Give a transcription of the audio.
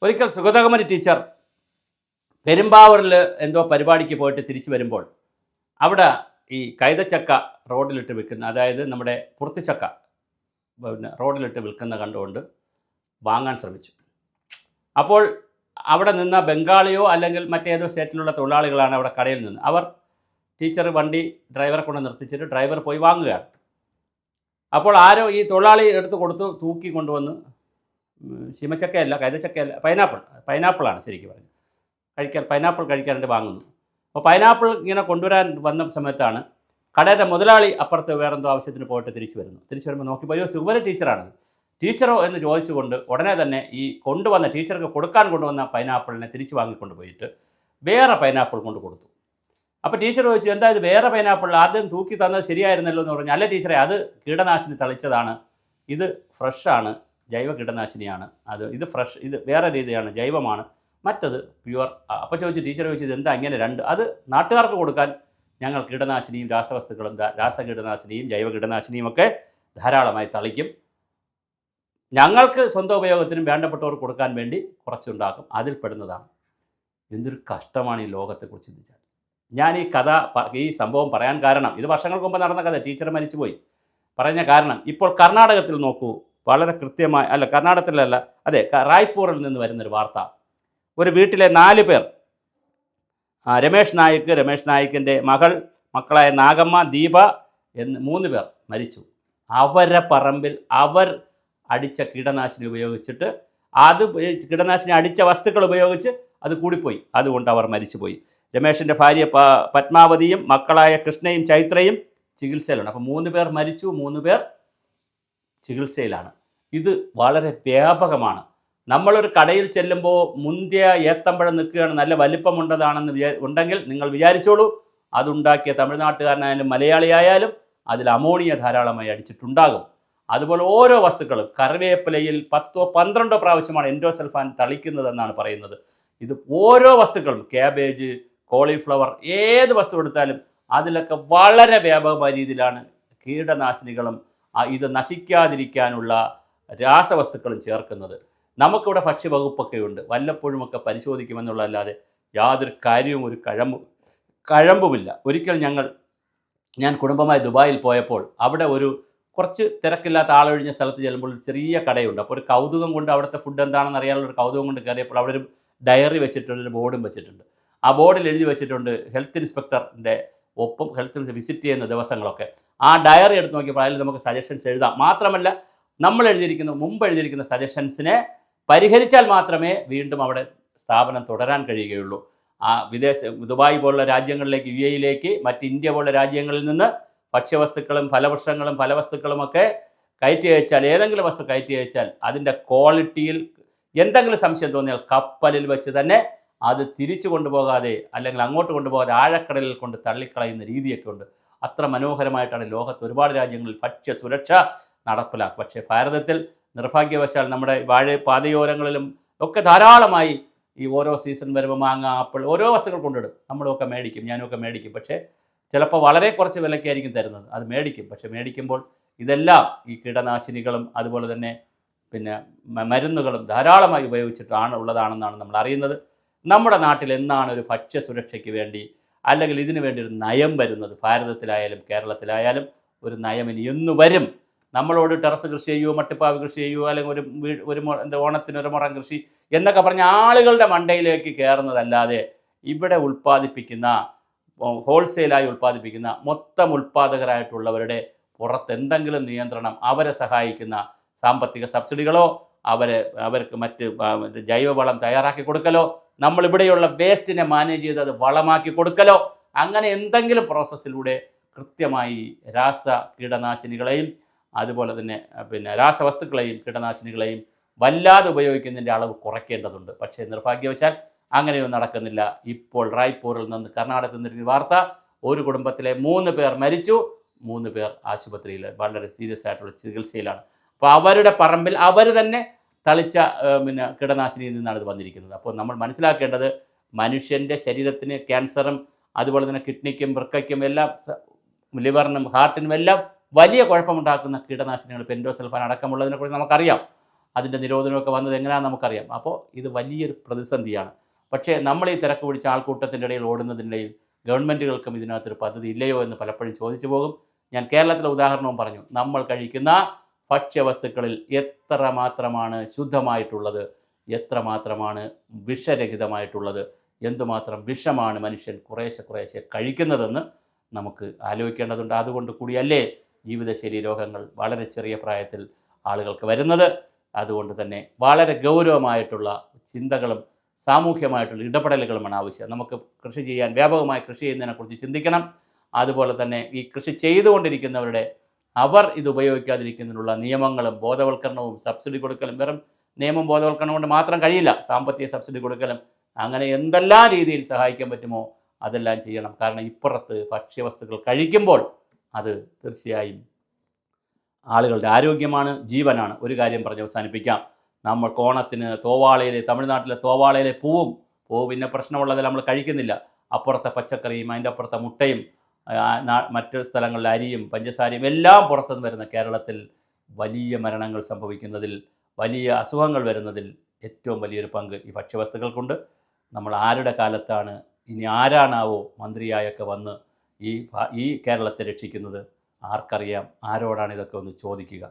ഒരിക്കൽ സുഗതകുമാരി ടീച്ചർ പെരുമ്പാവൂരിൽ എന്തോ പരിപാടിക്ക് പോയിട്ട് തിരിച്ചു വരുമ്പോൾ അവിടെ ഈ കൈതച്ചക്ക റോഡിലിട്ട് വിൽക്കുന്ന, അതായത് നമ്മുടെ പുറത്തിച്ചക്ക പിന്നെ റോഡിലിട്ട് വിൽക്കുന്ന കണ്ടുകൊണ്ട് വാങ്ങാൻ ശ്രമിച്ചു. അപ്പോൾ അവിടെ നിന്ന ബംഗാളിയോ അല്ലെങ്കിൽ മറ്റേതോ സ്റ്റേറ്റിലുള്ള തൊഴിലാളികളാണ് അവിടെ കടയിൽ നിന്ന്. അവർ ടീച്ചർ വണ്ടി ഡ്രൈവറെ കൊണ്ട് നിർത്തിച്ചിട്ട് ഡ്രൈവർ പോയി വാങ്ങുകയാണ്. അപ്പോൾ ആരോ ഈ തൊഴിലാളി എടുത്ത് കൊടുത്തു, തൂക്കി കൊണ്ടുവന്ന്, ശീമച്ചക്കയല്ല, കൈതച്ചക്കയല്ല, പൈനാപ്പിളാണ് ശരിക്കും പറഞ്ഞു, പൈനാപ്പിൾ കഴിക്കാനായിട്ട് വാങ്ങുന്നു. അപ്പോൾ പൈനാപ്പിൾ ഇങ്ങനെ കൊണ്ടുവരാൻ വന്ന സമയത്താണ് കടയുടെ മുതലാളി അപ്പുറത്ത് വേറെന്തോ ആവശ്യത്തിന് പോയിട്ട് തിരിച്ചു വരുമ്പോൾ നോക്കിയപ്പോൾ അയ്യോ സുഗതകുമാരി ടീച്ചറാണ്. ടീച്ചറോ എന്ന് ചോദിച്ചുകൊണ്ട് ഉടനെ തന്നെ ഈ കൊണ്ടുവന്ന ടീച്ചർക്ക് കൊടുക്കാൻ കൊണ്ടുവന്ന പൈനാപ്പിളിനെ തിരിച്ചു വാങ്ങിക്കൊണ്ടുപോയിട്ട് വേറെ പൈനാപ്പിൾ കൊണ്ട് കൊടുത്തു. അപ്പോൾ ടീച്ചർ ചോദിച്ചു, എന്താ ഇത് വേറെ പൈനാപ്പിൾ, ആദ്യം തൂക്കി തന്നത് ശരിയായിരുന്നല്ലോ എന്ന് പറഞ്ഞു. അല്ല ടീച്ചറെ, അത് കീടനാശിനി തളിച്ചതാണ്, ഇത് ഫ്രഷാണ്, ജൈവ കീടനാശിനിയാണ്, ഇത് ഫ്രഷ്, ഇത് വേറെ രീതിയാണ്, ജൈവമാണ്, മറ്റത് പ്യുവർ. അപ്പോൾ ചോദിച്ചു, ടീച്ചർ ചോദിച്ചു, ഇത് എന്താ ഇങ്ങനെ രണ്ട്? അത് നാട്ടുകാർക്ക് കൊടുക്കാൻ ഞങ്ങൾ കീടനാശിനിയും രാസവസ്തുക്കളും രാസകീടനാശിനിയും ജൈവ കീടനാശിനിയും ഒക്കെ ധാരാളമായി തളിക്കും. ഞങ്ങൾക്ക് സ്വന്തം ഉപയോഗത്തിനും വേണ്ടപ്പെട്ടവർക്ക് കൊടുക്കാൻ വേണ്ടി കുറച്ചുണ്ടാക്കും, അതിൽ പെടുന്നതാണ്. എന്തൊരു കഷ്ടമാണ് ഈ ലോകത്തെക്കുറിച്ച് ചിന്തിച്ചാൽ. ഞാൻ ഈ സംഭവം പറയാൻ കാരണം, ഇത് വർഷങ്ങൾക്ക് മുമ്പ് നടന്ന കഥ, ടീച്ചർ മരിച്ചുപോയി. പറഞ്ഞ കാരണം, ഇപ്പോൾ കർണാടകത്തിൽ നോക്കൂ, വളരെ കൃത്യമായി, അല്ല കർണാടകത്തിലല്ല, അതെ റായ്പൂരിൽ നിന്ന് വരുന്നൊരു വാർത്ത. ഒരു വീട്ടിലെ 4 പേർ, രമേഷ് നായിക്കിൻ്റെ മക്കളായ നാഗമ്മ, ദീപ എന്ന് 3 പേർ മരിച്ചു. അവരുടെ പറമ്പിൽ അവർ അടിച്ച കീടനാശിനി ഉപയോഗിച്ചിട്ട്, കീടനാശിനി അടിച്ച വസ്തുക്കൾ ഉപയോഗിച്ച് അത് കൂടിപ്പോയി, അതുകൊണ്ട് അവർ മരിച്ചുപോയി. രമേഷിൻ്റെ ഭാര്യ പത്മാവതിയും മക്കളായ കൃഷ്ണയും ചൈത്രയും ചികിത്സയിലാണ്. അപ്പോൾ 3 പേർ മരിച്ചു, 3 പേർ ചികിത്സയിലാണ്. ഇത് വളരെ വ്യാപകമാണ്. നമ്മളൊരു കടയിൽ ചെല്ലുമ്പോൾ മുന്തിയ ഏത്തമ്പഴം നിൽക്കുകയാണ്, നല്ല വലിപ്പമുണ്ടതാണെന്ന് ഉണ്ടെങ്കിൽ നിങ്ങൾ വിചാരിച്ചോളൂ, അതുണ്ടാക്കിയ തമിഴ്നാട്ടുകാരനായാലും മലയാളിയായാലും അതിൽ അമോണിയ ധാരാളമായി അടിച്ചിട്ടുണ്ടാകും. അതുപോലെ ഓരോ വസ്തുക്കളും, കറിവേപ്പിലയിൽ 10-12 പ്രാവശ്യമാണ് എൻഡോസൾഫാൻ തളിക്കുന്നതെന്നാണ് പറയുന്നത്. ഇത് ഓരോ വസ്തുക്കളും, ക്യാബേജ്, കോളിഫ്ലവർ, ഏത് വസ്തു എടുത്താലും അതിലൊക്കെ വളരെ വ്യാപകമായ രീതിയിലാണ് കീടനാശിനികളും ഇത് നശിക്കാതിരിക്കാനുള്ള രാസവസ്തുക്കളും ചേർക്കുന്നത്. നമുക്കിവിടെ ഭക്ഷ്യവകുപ്പൊക്കെ ഉണ്ട്, വല്ലപ്പോഴുമൊക്കെ പരിശോധിക്കുമെന്നുള്ളതല്ലാതെ യാതൊരു കാര്യവും ഒരു കഴമ്പുമില്ല. ഒരിക്കൽ ഞാൻ കുടുംബമായി ദുബായിൽ പോയപ്പോൾ അവിടെ കുറച്ച് തിരക്കില്ലാത്ത ആളൊഴിഞ്ഞ സ്ഥലത്ത് ചെല്ലുമ്പോൾ ഒരു ചെറിയ കടയുണ്ട്. അപ്പോൾ ഒരു കൗതുകം കൊണ്ട്, അവിടുത്തെ ഫുഡ് എന്താണെന്ന് അറിയാനുള്ള ഒരു കൗതുകം കൊണ്ട് കയറിയപ്പോൾ അവിടെ ഒരു ഡയറി വെച്ചിട്ടുണ്ട്, ഒരു ബോർഡും വെച്ചിട്ടുണ്ട്. ആ ബോർഡിൽ എഴുതി വെച്ചിട്ടുണ്ട് ഹെൽത്ത് ഇൻസ്പെക്ടറിൻ്റെ ഒപ്പം ഹെൽത്ത് വിസിറ്റ് ചെയ്യുന്ന ദിവസങ്ങളൊക്കെ. ആ ഡയറി എടുത്ത് നോക്കിയപ്പോൾ അതിൽ നമുക്ക് സജഷൻസ് എഴുതാം. മാത്രമല്ല മുമ്പ് എഴുതിയിരിക്കുന്ന സജഷൻസിനെ പരിഹരിച്ചാൽ മാത്രമേ വീണ്ടും അവിടെ സ്ഥാപനം തുടരാൻ കഴിയുകയുള്ളൂ. ദുബായ് പോലുള്ള രാജ്യങ്ങളിലേക്ക്, UAE-യിലേക്ക്, മറ്റ് ഇന്ത്യ പോലുള്ള രാജ്യങ്ങളിൽ നിന്ന് ഭക്ഷ്യവസ്തുക്കളും ഫലവൃക്ഷങ്ങളും ഫലവസ്തുക്കളുമൊക്കെ കയറ്റി അയച്ചാൽ, ഏതെങ്കിലും വസ്തു കയറ്റി അയച്ചാൽ അതിൻ്റെ ക്വാളിറ്റിയിൽ എന്തെങ്കിലും സംശയം തോന്നിയാൽ കപ്പലിൽ വെച്ച് തന്നെ അത് തിരിച്ചു കൊണ്ടുപോകാതെ, അല്ലെങ്കിൽ അങ്ങോട്ട് കൊണ്ടുപോകാതെ ആഴക്കടലിൽ കൊണ്ട് തള്ളിക്കളയുന്ന രീതിയൊക്കെ ഉണ്ട്. അത്ര മനോഹരമായിട്ടാണ് ലോകത്ത് ഒരുപാട് രാജ്യങ്ങളിൽ ഭക്ഷ്യ സുരക്ഷ നടപ്പിലാക്കുക. പക്ഷേ ഭാരതത്തിൽ നിർഭാഗ്യവശാൽ നമ്മുടെ പാതയോരങ്ങളിലും ഒക്കെ ധാരാളമായി ഈ ഓരോ സീസൺ വരുമ്പോൾ മാങ്ങ, ആപ്പിൾ, ഓരോ വസ്തുക്കൾ കൊണ്ടിടും. നമ്മളുമൊക്കെ മേടിക്കും, ഞാനുമൊക്കെ മേടിക്കും. പക്ഷേ ചിലപ്പോൾ വളരെ കുറച്ച് വിലയ്ക്കായിരിക്കും തരുന്നത്, അത് മേടിക്കും. പക്ഷേ മേടിക്കുമ്പോൾ ഇതെല്ലാം ഈ കീടനാശിനികളും അതുപോലെ തന്നെ പിന്നെ മരുന്നുകളും ധാരാളമായി ഉപയോഗിച്ചിട്ടാണ് ഉള്ളതാണെന്നാണ് നമ്മൾ അറിയുന്നത്. നമ്മുടെ നാട്ടിൽ എന്നാണ് ഒരു ഭക്ഷ്യ സുരക്ഷയ്ക്ക് വേണ്ടി അല്ലെങ്കിൽ ഇതിനു വേണ്ടി ഒരു നയം വരുന്നത്? ഭാരതത്തിലായാലും കേരളത്തിലായാലും ഒരു നയം ഇനി എന്ന് വരും? നമ്മളോട് ടെറസ് കൃഷി ചെയ്യുമോ, മട്ടിപ്പാവ് കൃഷി ചെയ്യുമോ, അല്ലെങ്കിൽ ഓണത്തിനൊരു മുറം കൃഷി എന്നൊക്കെ പറഞ്ഞ ആളുകളുടെ മണ്ടയിലേക്ക് കയറുന്നതല്ലാതെ ഇവിടെ ഹോൾസെയിലായി ഉൽപ്പാദിപ്പിക്കുന്ന മൊത്തം ഉൽപ്പാദകരായിട്ടുള്ളവരുടെ പുറത്ത് എന്തെങ്കിലും നിയന്ത്രണം, അവരെ സഹായിക്കുന്ന സാമ്പത്തിക സബ്സിഡികളോ അവർക്ക് മറ്റ് ജൈവവളം തയ്യാറാക്കി കൊടുക്കലോ, നമ്മളിവിടെയുള്ള വേസ്റ്റിനെ മാനേജ് ചെയ്ത് അത് വളമാക്കി കൊടുക്കലോ, അങ്ങനെ എന്തെങ്കിലും പ്രോസസ്സിലൂടെ കൃത്യമായി കീടനാശിനികളെയും അതുപോലെ തന്നെ രാസവസ്തുക്കളെയും കീടനാശിനികളെയും വല്ലാതെ ഉപയോഗിക്കുന്നതിൻ്റെ അളവ് കുറയ്ക്കേണ്ടതുണ്ട്. പക്ഷേ നിർഭാഗ്യവശാൽ അങ്ങനെയൊന്നും നടക്കുന്നില്ല. ഇപ്പോൾ റായ്പൂരിൽ നിന്ന്, കർണാടകത്തിൽ നിന്ന് വാർത്ത, ഒരു കുടുംബത്തിലെ 3 പേർ മരിച്ചു, 3 പേർ ആശുപത്രിയിൽ വളരെ സീരിയസ് ആയിട്ടുള്ള ചികിത്സയിലാണ്. അപ്പോൾ അവരുടെ പറമ്പിൽ അവർ തന്നെ തളിച്ച കീടനാശിനിയിൽ നിന്നാണ് ഇത് വന്നിരിക്കുന്നത്. അപ്പോൾ നമ്മൾ മനസ്സിലാക്കേണ്ടത്, മനുഷ്യൻ്റെ ശരീരത്തിന് ക്യാൻസറും അതുപോലെ തന്നെ കിഡ്നിക്കും വൃക്കയ്ക്കും എല്ലാം, ലിവറിനും ഹാർട്ടിനും എല്ലാം വലിയ കുഴപ്പമുണ്ടാക്കുന്ന കീടനാശിനികൾ, എൻഡോസൾഫാൻ അടക്കമുള്ളതിനെക്കുറിച്ച് നമുക്കറിയാം. അതിൻ്റെ നിരോധനമൊക്കെ വന്നത് എങ്ങനെയാണെന്ന് നമുക്കറിയാം. അപ്പോൾ ഇത് വലിയൊരു പ്രതിസന്ധിയാണ്. പക്ഷേ നമ്മൾ ഈ തിരക്ക് പിടിച്ച ആൾക്കൂട്ടത്തിൻ്റെ ഇടയിൽ ഓടുന്നതിനിടയിൽ ഗവൺമെൻറ്റുകൾക്കും ഇതിനകത്തൊരു പദ്ധതി ഇല്ലയോ എന്ന് പലപ്പോഴും ചോദിച്ചു പോകും. ഞാൻ കേരളത്തിലെ ഉദാഹരണവും പറഞ്ഞു. നമ്മൾ കഴിക്കുന്ന ഭക്ഷ്യവസ്തുക്കളിൽ എത്ര മാത്രമാണ് ശുദ്ധമായിട്ടുള്ളത്, എത്ര മാത്രമാണ് വിഷരഹിതമായിട്ടുള്ളത്, എന്തുമാത്രം വിഷമാണ് മനുഷ്യൻ കുറേശ്ശെ കഴിക്കുന്നതെന്ന് നമുക്ക് ആലോചിക്കേണ്ടതുണ്ട്. അതുകൊണ്ട് കൂടിയല്ലേ ജീവിതശൈലി രോഗങ്ങൾ വളരെ ചെറിയ പ്രായത്തിൽ ആളുകൾക്ക് വരുന്നത്. അതുകൊണ്ട് തന്നെ വളരെ ഗൗരവമായിട്ടുള്ള ചിന്തകളും സാമൂഹ്യമായിട്ടുള്ള ഇടപെടലുകളുമാണ് ആവശ്യം. നമുക്ക് കൃഷി ചെയ്യാൻ, വ്യാപകമായി കൃഷി ചെയ്യുന്നതിനെക്കുറിച്ച് ചിന്തിക്കണം. അതുപോലെ തന്നെ ഈ കൃഷി ചെയ്തുകൊണ്ടിരിക്കുന്നവരുടെ അവർ ഇത് ഉപയോഗിക്കാതിരിക്കുന്നതിനുള്ള നിയമങ്ങളും ബോധവൽക്കരണവും സബ്സിഡി കൊടുക്കലും, വെറും നിയമം ബോധവൽക്കരണം കൊണ്ട് മാത്രം കഴിയില്ല. സാമ്പത്തിക സബ്സിഡി കൊടുക്കലും, അങ്ങനെ എന്തെല്ലാം രീതിയിൽ സഹായിക്കാൻ പറ്റുമോ അതെല്ലാം ചെയ്യണം. കാരണം ഇപ്പുറത്ത് ഭക്ഷ്യവസ്തുക്കൾ കഴിക്കുമ്പോൾ അത് തീർച്ചയായും ആളുകളുടെ ആരോഗ്യമാണ്, ജീവനാണ്. ഒരു കാര്യം പറഞ്ഞ് അവസാനിപ്പിക്കാം. നമ്മൾ ഓണത്തിന് തമിഴ്നാട്ടിലെ തോവാളയിലെ പൂവ് പിന്നെ പ്രശ്നമുള്ളത് നമ്മൾ കഴിക്കുന്നില്ല. അപ്പുറത്തെ പച്ചക്കറിയും അതിൻ്റെ അപ്പുറത്തെ മുട്ടയും മറ്റ് സ്ഥലങ്ങളിലെ അരിയും പഞ്ചസാരയും എല്ലാം പുറത്തുനിന്ന് വരുന്ന കേരളത്തിൽ വലിയ മരണങ്ങൾ സംഭവിക്കുന്നതിൽ, വലിയ അസുഖങ്ങൾ വരുന്നതിൽ ഏറ്റവും വലിയൊരു പങ്ക് ഈ ഭക്ഷ്യവസ്തുക്കൾക്കുണ്ട്. നമ്മൾ ആരുടെ കാലത്താണ്, ഇനി ആരാണാവോ മന്ത്രിയായൊക്കെ വന്ന് ഈ കേരളത്തെ രക്ഷിക്കുന്നത്? ആർക്കറിയാം? ആരോടാണ് ഇതൊക്കെ ഒന്ന് ചോദിക്കുക?